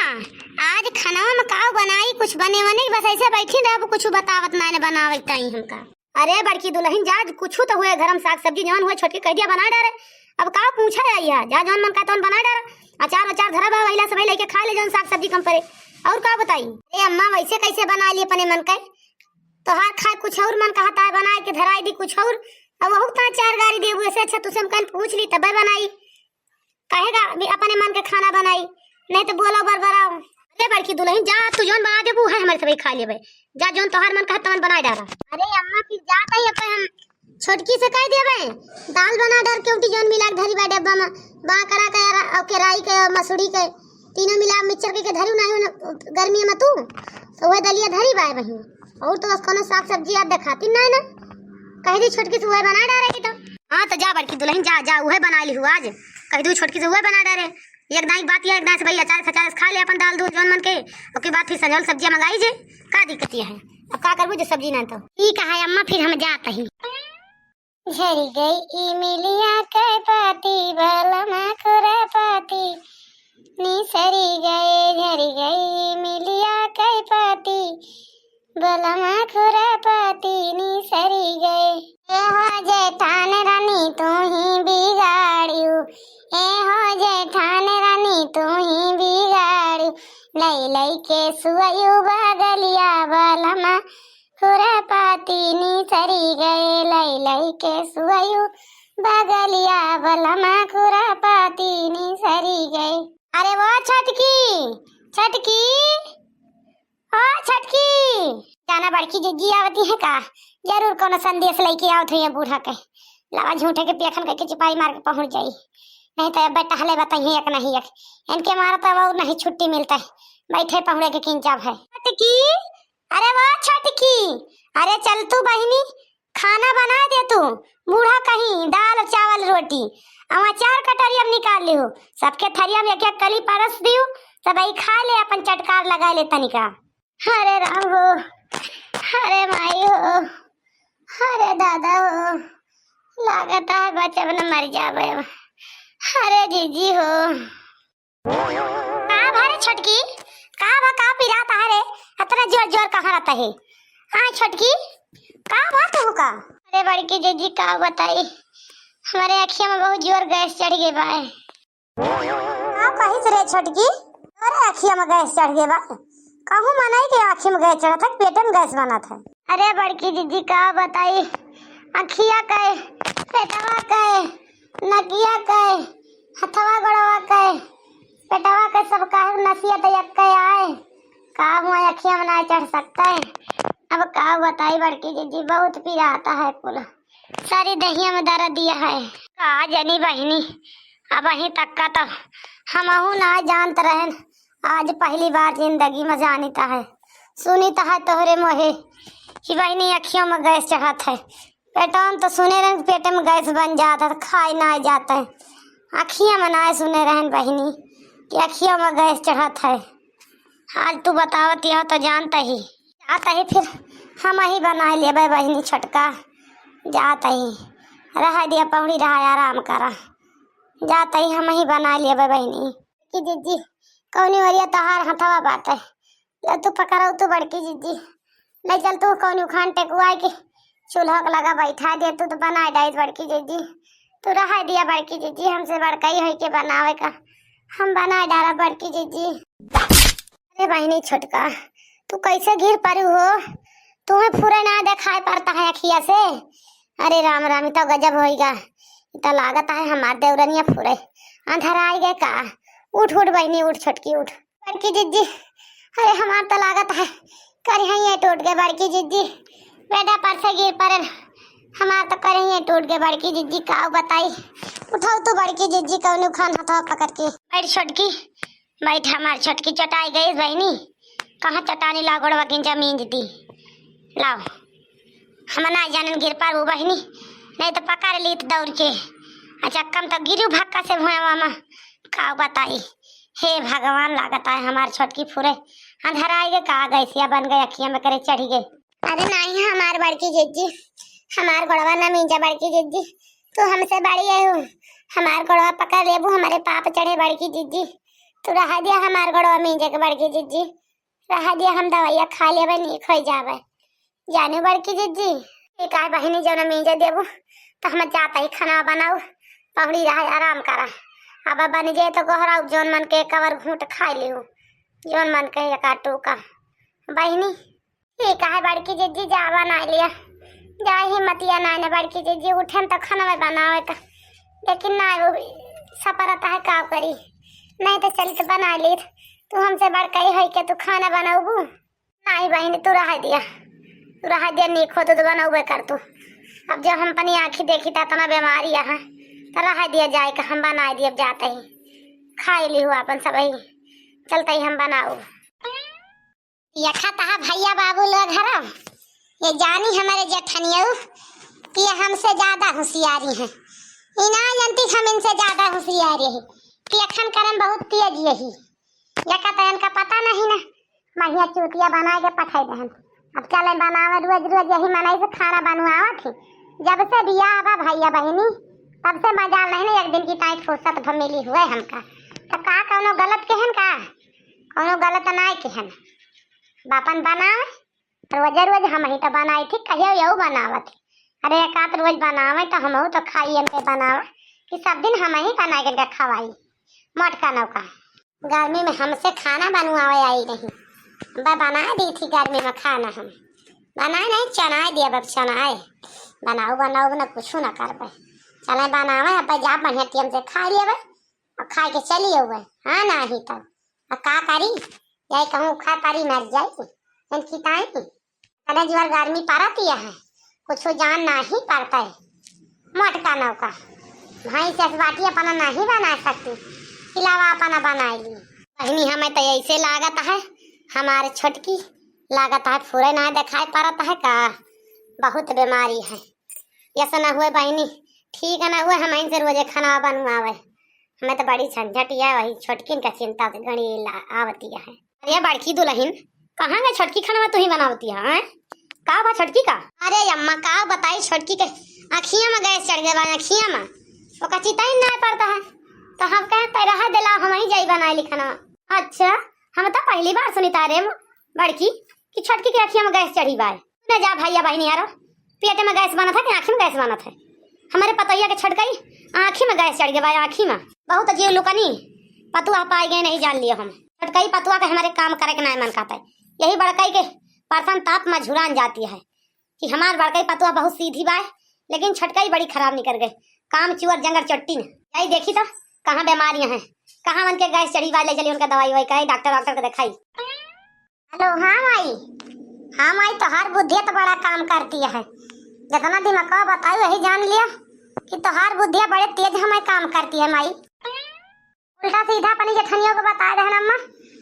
आज खाना में का बनाई, कुछ बने वने बस ऐसे बैठी रह, कुछ बतावत ना बनावत ताई हमका। अरे बड़की दुल्हन जा, कुछ तो हुए घर में साग सब्जी जवन हुए छोटकी कह दिया बना डारे। अब का पूछा आइया, जा जवन मन का तवन बना डारे। अचार अचार धरा बा वहीला सब लेके खा ले जवन साग सब्जी कम परे। और का बताई ए अम्मा वैसे कैसे बना ली अपने मन के, तोहार खाए कुछ और मन कहता है बना के धराई दी कुछ और। अब वहु ता चार गाड़ी देबू ऐसे अच्छा तुझसे हम पूछ ली तब बनाई, कहेगा अपने मन के खाना बनाई नहीं तो बोलो बरबराओ। अरे बड़की दुल्हन जा, तू जोन बना देबू है हमारे सबई खा लेबे। जा जोन तोहार मन कहता मन बना डाला। अरे अम्मा फिर जाता ही अपन हम छोटकी से कह देबे दाल बना डाल के जोन मिला के धरी बा डब्बा में बा करा के और के राई के मसूरी के तीनों मिला मिक्सचर के धरी नहीं गर्मी में तू तो वह दलिया धरी बा बहिन। और तो बस कोनो साग सब्जी याद दिखाती ना ना कह दी छोटकी से वह बना डालेगी तो। हां तो जा बड़की दुल्हन जा जा वह बना ली हूं आज, कह दू छोटकी से वह बना डाले। एक दाई बात है, एक दाई से भाई अचार खचार खा ले अपन दाल दूध जोन मन के, ओके बाद फिर सजल सब्जियां मंगाई जे का दिक्कत है। अब का करबू जो सब्जी ना तो ठीक है अम्मा फिर हम जात ही। झरी गई इमिलिया के पाती बलमा खुरा पाती निसरी गए, झरी गई इमिलिया के पाती बलमा खुरा पाती निसरी गए। ए हो जेठान रानी तू ही बिगाड़ियो, ए हो जेठान रानी तू ही बिगाड़ियो, लई लई के सुअयु बगलिया बलमा खुरा पाती निसरी गए, लई लई के सुअयु बगलिया बलमा खुरा पाती निसरी गए। अरे वो छटकी छटकी ओ छटकी जाना बड़की जिज्जी आवती है का, जरूर कोनो संदेश लेके आवत है बूढ़ा के, लवा झूठे के पेखन के चिपाई मार के पहुंच जाई। नहीं तो बेटा हले बताइए एक नहीं एक इनके मारता वो नहीं छुट्टी मिलता है, बैठे पहुंचे के किंचाब है। छटकी अरे वो छटकी, अरे चल तू बहिनी खाना बना दे तू, बूढ़ा कहीं दाल चावल रोटी और अचार कटोरी अब निकाल ली हो, सबके थरिया में एक एक कली परस दियो सब आई खा ले अपन चटकार लगा ले तनिका। अरे राम हो, अरे माई हो, अरे दादा हो, लागता है बच्चा न मर जावे। अरे जीजी हो का भारे छटकी का पिराता है रे, इतना जोर जोर कहाँ रहता है। हाँ छटकी का बात हो का। अरे बड़की जीजी का बताई, हमारे अखिया में बहुत जोर गैस चढ़ गई बा। आप कहीं रे छटकी, अरे अखिया में गैस चढ़ गई बा, कहूँ मनाई के आँखी में गैस चढ़ा था पेट में गैस बना था। अरे बड़की जीजी का बताई, अखिया कहे पेटवा कहे नकिया कहे हथवा गोड़वा कहे पेटवा के सब कहे नसियत एक कहे आए, का मुँह अखिया में ना चढ़ सकता है। अब का बताई बड़की जीजी बहुत पीड़ा आता है, कुल सारी दहिया में दर्द दिया है। का जनी बहिनी अब वहीं तक का तो हम ना जानत रहे, आज पहली बार जिंदगी में जानीता है सुनीता है तोहरे मोहे कि बहनी अखियों में गैस चढ़ाता है। पेटों तो सुने रहे पेट में गैस बन जाता है, खाए ना जाता है, अखियाँ में ना सुने रहन बहनी कि अखियों में गैस चढ़ाता है। आज तू बतावत यह तो जानता ही जाता ही, फिर हम ही बना लिए बहनी छोटका जाता ही रहा दिया पौड़ी रहा आराम करा, जाता ही हम ही बना लिए बहनी कि जीजी कौनी वरिया तहार हथवा बात है, ले तू पकड़ो तू बड़की जीजी, ले चल तू कौनी उखान टेकुआ के चूल्हा के लगा बैठा दे तू तो बना डाई बड़की जीजी, तू रहा दिया बड़की जीजी, हमसे बड़का ही है के बनावे का, हम बना डाला बड़की जीजी। अरे बहनी छोटका तू कैसे गिर पड़ी हो, तुम्हें फुरे ना दिखाई पड़ता है अखिया से। अरे राम राम तो गजब होएगा, तो लागत है हमार देवरनिया फुरे अंधर आई गए का। उठ उठ बहनी उठ छोटकी उठ बड़की जीजी, अरे हमार तो लागत है करिए टूट गए बड़की जीजी, बेटा पर से गिर पड़े हमार तो करिए टूट गए बड़की जीजी, का बताई उठाओ तो बड़की जीजी कौन खान हथवा पकड़ के बैठ छोटकी बैठ। हमार छोटकी चटाई गई बहनी, कहाँ चटानी लागोड़वा की जमीन दी लाओ, हम ना जानन गिर पार वो बहनी, नहीं तो पकड़ ली तो दौड़ के, अच्छा कम तो गिरू भक्का से भुआ मामा, का बताई हे भगवान लागत है हमार छोटकी फुरे अंधर आई गए का गैसिया बन गए अखिया में करे चढ़ी गए। अरे नहीं हमार बड़की जीजी, हमार गोड़वा ना मींजा बड़की जीजी, तू हमसे बड़ी है हमार गोड़वा पकड़ लेबू, हमारे पाप चढ़े बड़की जीजी, तू रहा दिया हमार गड़वा मींजे के बड़की जिज्जी, रहा दिया हम दवाइया खा लेबे नहीं खोई जावे जाने बड़की जिज्जी। एक आय बहिनी जौन मींजे देबू तो हम जाता ही खाना बनाऊ पहुड़ी रहा आराम करा। अब बन जाए तो गोहरा जौन मन के कवर घूट खा लियो जौन मन के एका टूका। बहिनी एक आय बड़की जिज्जी जा बना लिया जा हिम्मतिया ना बड़की जिज्जी उठन तो खाना बनावे का, लेकिन ना वो सपरता है का करी नहीं तो चल तो बना ली। तू हमसे बड़का ही है कि तू खाना बनाऊबू नहीं बहनी तू रहा दिया नहीं खो तो बनाऊबे कर तू। अब जब हम अपनी आँखी देखी था तना बीमारी है तो रहा दिया जाए का हम बना दिए जाते ही खाई ली हुआ अपन सब ही चलते ही हम बनाऊ। ये खाता है भैया बाबू लोग घर ये जानी हमारे जेठनिया कि हमसे ज्यादा होशियारी है, इना जानती हम इनसे ज्यादा होशियारी है कि अखन करम बहुत तेज यही या कहता इनका पता नहीं ना बढ़िया चूतिया बना के पठाई दहन। अब चले बनावे रोज रोज यही मनाई से खाना बनवावा थी जब से बियाह बा भैया बहनी तब से मजाल नहीं ना एक दिन की ताई फुर्सत मिली हुए हमका तो का कोनो गलत कहन का कोनो गलत नहीं कहन बापन बनावे रोज रोज हम ही तो बनाई थी कहियो यू बनावत अरे एक आध रोज बनावे तो हम तो खाइए पे बनावे कि सब दिन हम ही बना के खवाई मोटका नौका। गर्मी में हमसे खाना बनवावे आई नहीं बना दी थी गर्मी में खाना हम बनाए नहीं चनाए दिया अब चनाए बनाऊ ना कुछ ना कर पाए चले बनावे अब जा बढ़िया टीम से खा लिए और खा के चलिए हुए हाँ ना ही तब अब का करी यही कहूँ खा तारी मर जाएगी इनकी ताई अरे जीवन गर्मी पड़ती है कुछ जान नहीं पड़ता है मोटका नौका भाई से बाटी अपना नहीं बना सकती खिलावा अपना बनाएगी। बहनी हमें तो ऐसे लागत है हमारे छोटकी लागत है फूरे ना दिखाई पड़ता है का बहुत बीमारी है ऐसा ना हुए बहनी ठीक है ना हुए हम इनसे रोजे खाना बनवावे हमें तो बड़ी झंझट है वही छोटकी का चिंता से घड़ी आवती है। अरे बड़की दुल्हन कहाँ गए छोटकी खाना तू ही बनावती है का बा छोटकी का। अरे अम्मा का बताई छोटकी के आँखिया में गैस चढ़ गया आँखिया में वो चिता ही नहीं पड़ता है तो हम कहते रहा दिला हम ही जाई बनाए लिखना। अच्छा हम तो पहली बार सुनी तारे बड़की कि छोटकी के आँखिया में गैस चढ़ी बाय न जा भैया बहनी यारो पेट में गैस बना था कि आँखी में गैस बना था हमारे पतैया के छटकई आँखी में गैस चढ़ गया भाई आँखी में बहुत अजीब लुकनी पतुआ पाए गए नहीं जान लिए हम छटकई पतुआ के हमारे काम करे के नहीं मन खाता है यही बड़कई के परसन ताप में झुरान जाती है कि हमार बड़कई पतुआ बहुत सीधी बाय लेकिन छटकई बड़ी खराब निकल गए काम चुअर जंगर चट्टी ने यही देखी तो कहाँ बीमारियां हैं कहाँ मन के गैस चढ़ी वाले चली उनका दवाई वाई कही डॉक्टर को दिखाई। हेलो हाँ माई तो हर बुद्धि तो बड़ा काम करती है जितना दिमाग बताई वही जान लिया कि तोहार बुद्धिया बड़े तेज हमें काम करती है माई। उल्टा सीधा अपनी जेठनियों को बता रहे अम्मा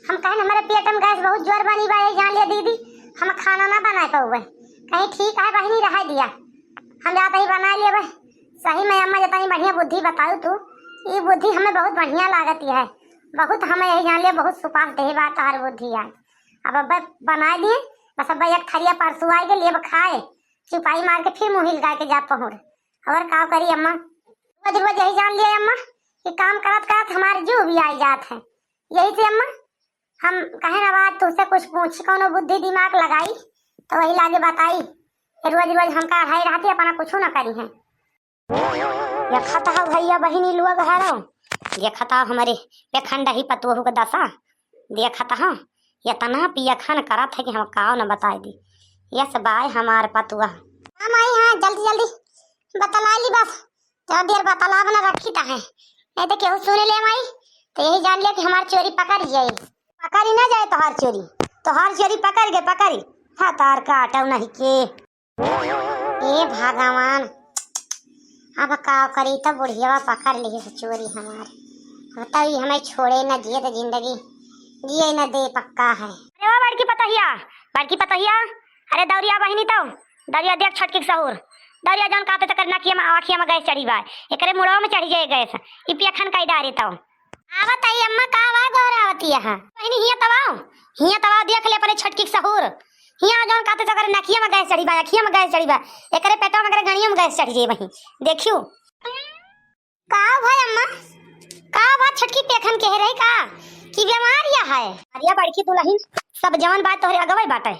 हम कहें हमारे पेट में गैस बहुत जोर बनी बा जान लिया दीदी हम खाना ना बना पाओ कहीं ठीक है बहनी रहा दिया हम जाते ही बना लिए भाई सही में अम्मा जितनी बढ़िया बुद्धि बताऊ तू ये बुद्धि हमें बहुत बढ़िया लागती है बहुत हमें यही जान लिया बहुत सुपास दे बात हर बुद्धि आज अब बना दिए बस अब एक थरिया परसों आए लिए खाए सिपाही मार के फिर मुँह हिल के जा पहुँच और का करी अम्मा रोज रोज यही जान लिया अम्मा कि काम करत करत हमारे जो भी आई जात है यही से अम्मा हम कहे ना बात तुझसे कुछ पूछ कौन बुद्धि दिमाग लगाई तो वही लागे बताई रोज रोज हम का हाई रहती अपना कुछ ना करी है। ये खाता है भैया बहिनी लोग है ये खाता हमारे बेखंडा ही पतोहू का दशा देखता हाँ ये तना पिया खान करा था कि हम काव न बताए दी ये सब आए हमारे पतुआ हम आई हाँ जल्दी जल्दी बतला ली बस जब देर बतला बना रखी था है नहीं तो केहू सुन ले माई तो यही जान लिया कि हमारी चोरी पकड़ जाए पकड़ी ना जाए तो हर चोरी पकड़ गए पकड़ी हाँ तार का आटा नहीं के ए भगवान अब का करी तो बुढ़िया पकड़ ली चोरी हमारे तभी हमें छोड़े न जिए तो जिंदगी जिए न दे पक्का है। अरे वाह बड़की पतहिया अरे दौरिया बहिनी तो दौरिया देख छटकी सहूर दौरिया जौन काते तक नकिया में आँखिया में गैस चढ़ी बा एकरे मुड़वा में चढ़ी जाए गैस ई पिया खान काई डारे तो आवत आई अम्मा का आवा गौरावती है बहिनी हिया तवा देख ले पहले छटकी सहूर हिया जौन काते तक नकिया में गैस चढ़ी बा आँखिया में गैस चढ़ी बा एकरे पेटवा में गणिया में गैस चढ़ी जाए वही देखियो का भाई अम्मा का बात छटकी पेखन कह रही का कि बीमारिया है। अरे बड़की दुल्हन सब जवन बात तोहरे अगवे बाटे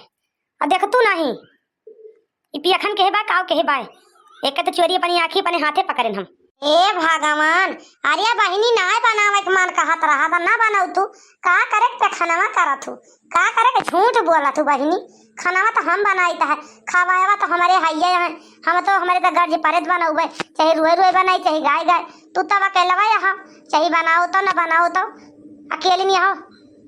और देख तू नहीं ई पियखन के बा काव के बा एक तो चोरी अपनी आंखी अपने हाथे पकड़न हम। ए भगवान अरे बहिनी ना बनावे के मन कहत रहा था ना बनाऊ तू का करे पे खानावा करत तू का करे के झूठ बोला तू बहिनी खानावा तो हम बनाई है खवावा तो हमारे हाइये है हम तो हमारे तो गर्ज परेत बनाऊबे चाहे रुए रुए बनाई चाहे गाय गाय तू तब अकेलवा यहाँ चाहे बनाओ तो ना बनाओ तो अकेले में हो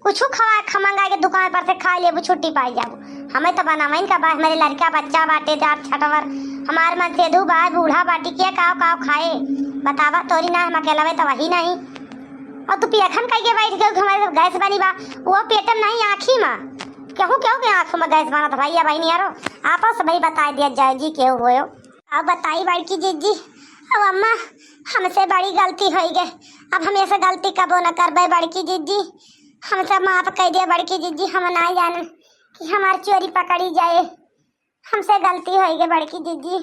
कुछ खवा खमंगा के दुकान पर से खा ले छुट्टी पाई जाओ हमें तो बनावाइन का बा मेरे लड़का बच्चा बाटे दार छटवर हमार मन से दू बा बूढ़ा बाटी के काव काव खाए बतावा तोरी ना हम अकेला तो वही नहीं और तू पियखन कह के बैठ गए हमारे गैस बनी बा वो पेटम नहीं आँखी में क्यों क्यों के आँखों में गैस बना था भैया भाई नहीं यारो आपस भाई बता दिया जाए जी क्यों हो अब बताई बड़की जीजी अब अम्मा हमसे बड़ी गलती हो गई अब हम ऐसे गलती कबो न करबे बड़की जीजी हमसे माफ कह दिया बड़की जीजी हम ना जाने कि हमारी चोरी पकड़ी जाए हमसे गलती हो गई बड़की जीजी।